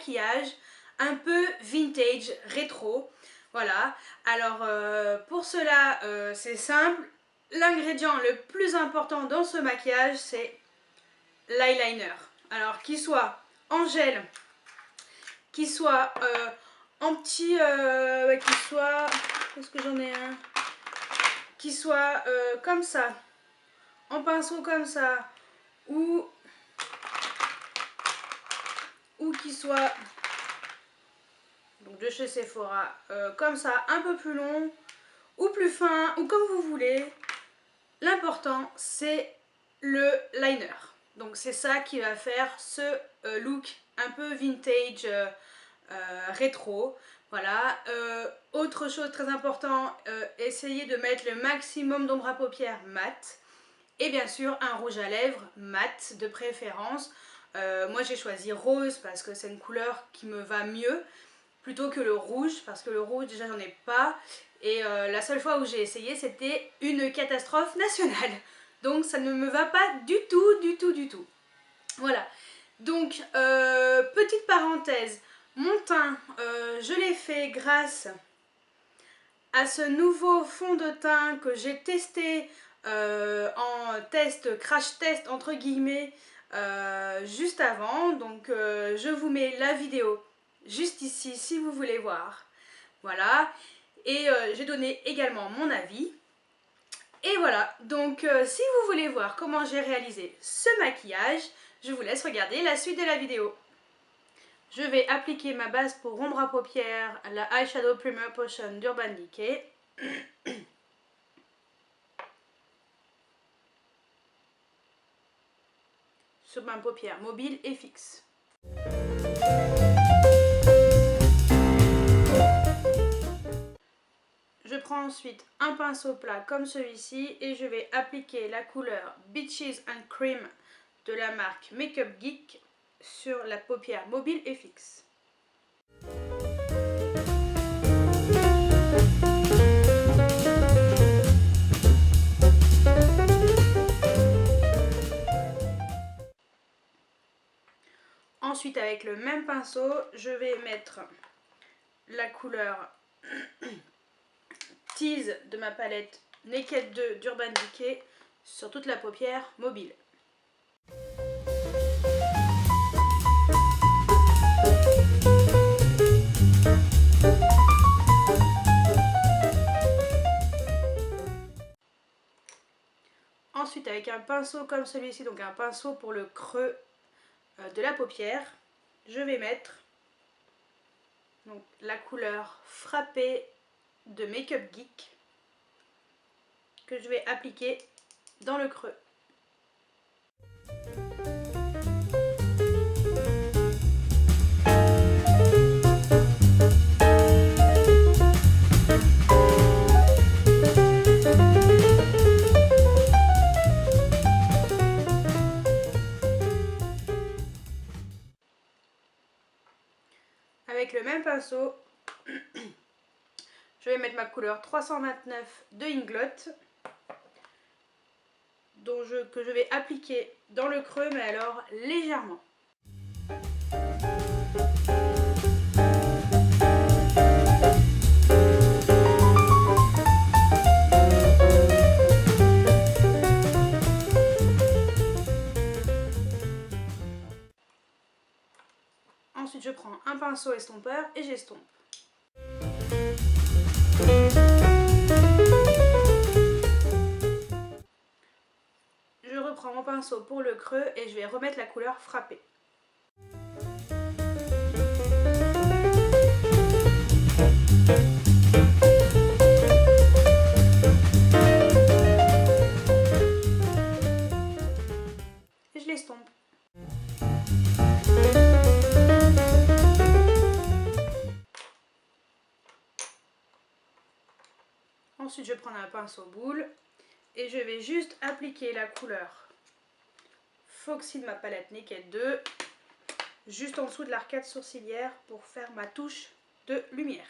maquillage un peu vintage, rétro. Voilà, alors pour cela c'est simple, l'ingrédient le plus important dans ce maquillage c'est l'eyeliner. Alors qu'il soit en gel, qu'il soit en petit, qu'il soit, est-ce que j'en ai un, qu'il soit comme ça, en pinceau comme ça, ou qu'il soit donc de chez Sephora, comme ça, un peu plus long, ou plus fin, ou comme vous voulez. L'important, c'est le liner. Donc c'est ça qui va faire ce look un peu vintage, rétro. Voilà. Autre chose très importante, essayez de mettre le maximum d'ombre à paupières mat. Et bien sûr, un rouge à lèvres mat de préférence. Moi j'ai choisi rose parce que c'est une couleur qui me va mieux plutôt que le rouge, parce que le rouge déjà j'en ai pas, et la seule fois où j'ai essayé c'était une catastrophe nationale, donc ça ne me va pas du tout. Voilà, donc petite parenthèse, mon teint je l'ai fait grâce à ce nouveau fond de teint que j'ai testé en test, crash test entre guillemets, juste avant. Donc je vous mets la vidéo juste ici si vous voulez voir. Voilà, et j'ai donné également mon avis. Et voilà, donc si vous voulez voir comment j'ai réalisé ce maquillage, je vous laisse regarder la suite de la vidéo. Je vais appliquer ma base pour ombre à paupières, la Eyeshadow Primer Potion d'Urban Decay. Sur ma paupière mobile et fixe. Je prends ensuite un pinceau plat comme celui-ci et je vais appliquer la couleur Beaches and Cream de la marque Makeup Geek sur la paupière mobile et fixe. Ensuite, avec le même pinceau, je vais mettre la couleur Tease de ma palette Naked 2 d'Urban Decay sur toute la paupière mobile. Ensuite, avec un pinceau comme celui-ci, donc un pinceau pour le creux de la paupière, je vais mettre donc la couleur Frappée de Makeup Geek que je vais appliquer dans le creux. Avec le même pinceau, je vais mettre ma couleur 329 de Inglot que je vais appliquer dans le creux, mais alors légèrement. Ensuite, je prends un pinceau estompeur et j'estompe. Je reprends mon pinceau pour le creux et je vais remettre la couleur Frappée. Et je l'estompe. Ensuite, je prends un pinceau boule et je vais juste appliquer la couleur Foxy de ma palette Naked 2 juste en dessous de l'arcade sourcilière pour faire ma touche de lumière.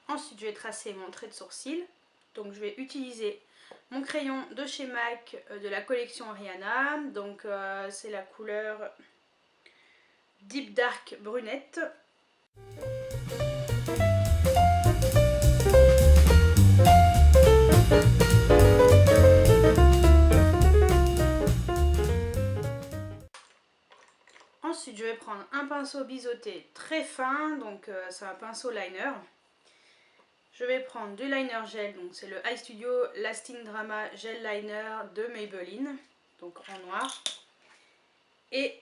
Ensuite, je vais tracer mon trait de sourcil. Donc, je vais utiliser mon crayon de chez MAC de la collection Rihanna. Donc c'est la couleur Deep Dark Brunette. Ensuite, je vais prendre un pinceau biseauté très fin, donc c'est un pinceau liner. Je vais prendre du liner gel, donc c'est le Eye Studio Lasting Drama Gel Liner de Maybelline, donc en noir. Et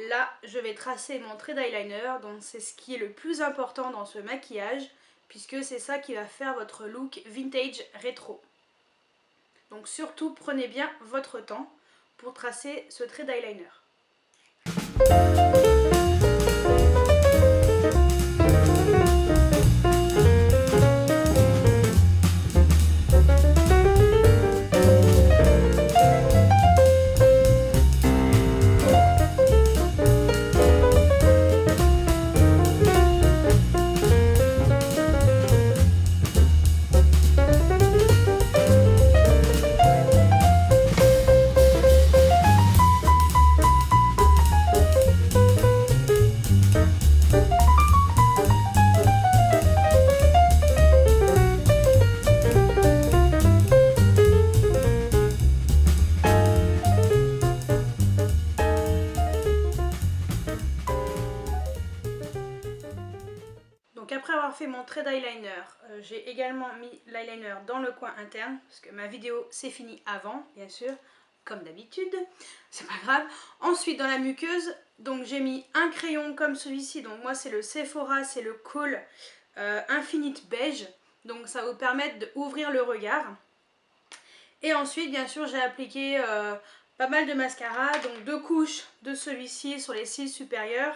là, je vais tracer mon trait d'eyeliner, donc c'est ce qui est le plus important dans ce maquillage, puisque c'est ça qui va faire votre look vintage rétro. Donc surtout, prenez bien votre temps pour tracer ce trait d'eyeliner. Donc après avoir fait mon trait d'eyeliner, j'ai également mis l'eyeliner dans le coin interne, parce que ma vidéo s'est finie avant, bien sûr, comme d'habitude, c'est pas grave. Ensuite dans la muqueuse, donc j'ai mis un crayon comme celui-ci, donc moi c'est le Sephora, c'est le Kohl Infinite Beige, donc ça va vous permettre d'ouvrir le regard. Et ensuite bien sûr j'ai appliqué pas mal de mascara, donc 2 couches de celui-ci sur les cils supérieurs,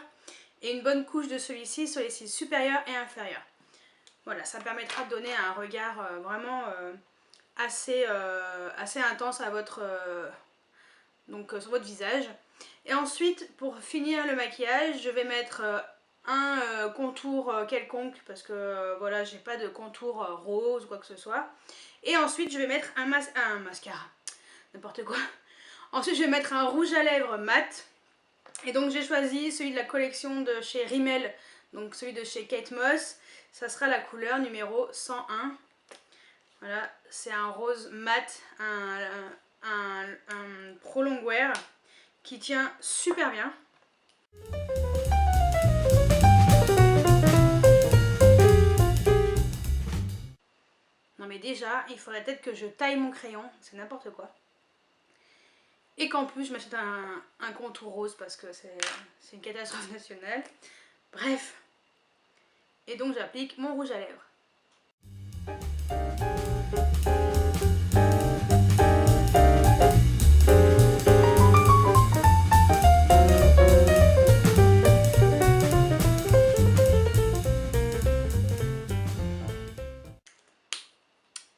et une bonne couche de celui-ci sur les cils supérieurs et inférieurs. Voilà, ça permettra de donner un regard vraiment assez intense à votre, sur votre visage. Et ensuite, pour finir le maquillage, je vais mettre un contour quelconque, parce que voilà, j'ai pas de contour rose ou quoi que ce soit. Et ensuite, je vais mettre un mascara, n'importe quoi. Ensuite, je vais mettre un rouge à lèvres mat. Et donc j'ai choisi celui de la collection de chez Rimmel, donc celui de chez Kate Moss. Ça sera la couleur numéro 101. Voilà, c'est un rose mat, un Pro Longwear qui tient super bien. Non mais déjà, il faudrait peut-être que je taille mon crayon, c'est n'importe quoi. Et qu'en plus je m'achète un contour rose parce que c'est une catastrophe nationale. Bref. Et donc j'applique mon rouge à lèvres.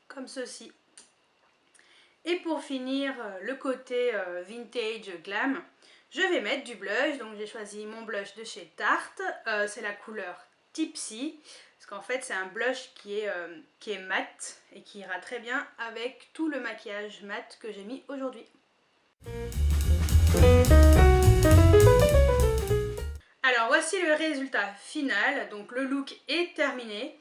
Comme ceci. Et pour finir le côté vintage glam, je vais mettre du blush. Donc j'ai choisi mon blush de chez Tarte, c'est la couleur Tipsy, parce qu'en fait c'est un blush qui est mat et qui ira très bien avec tout le maquillage mat que j'ai mis aujourd'hui. Alors voici le résultat final, donc le look est terminé.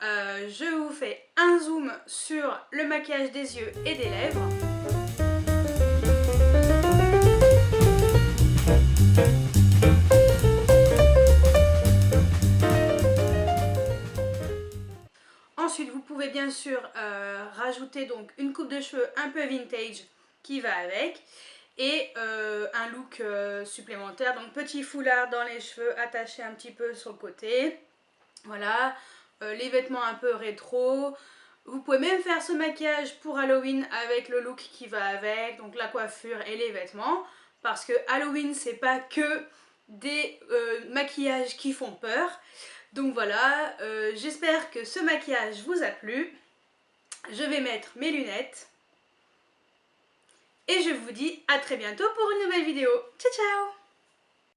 Je vous fais un zoom sur le maquillage des yeux et des lèvres. Ensuite vous pouvez bien sûr rajouter donc une coupe de cheveux un peu vintage qui va avec. Et un look supplémentaire, donc petit foulard dans les cheveux attaché un petit peu sur le côté. Voilà, les vêtements un peu rétro. Vous pouvez même faire ce maquillage pour Halloween avec le look qui va avec, donc la coiffure et les vêtements. Parce que Halloween c'est pas que des maquillages qui font peur. Donc voilà, j'espère que ce maquillage vous a plu. Je vais mettre mes lunettes. Et je vous dis à très bientôt pour une nouvelle vidéo. Ciao ciao!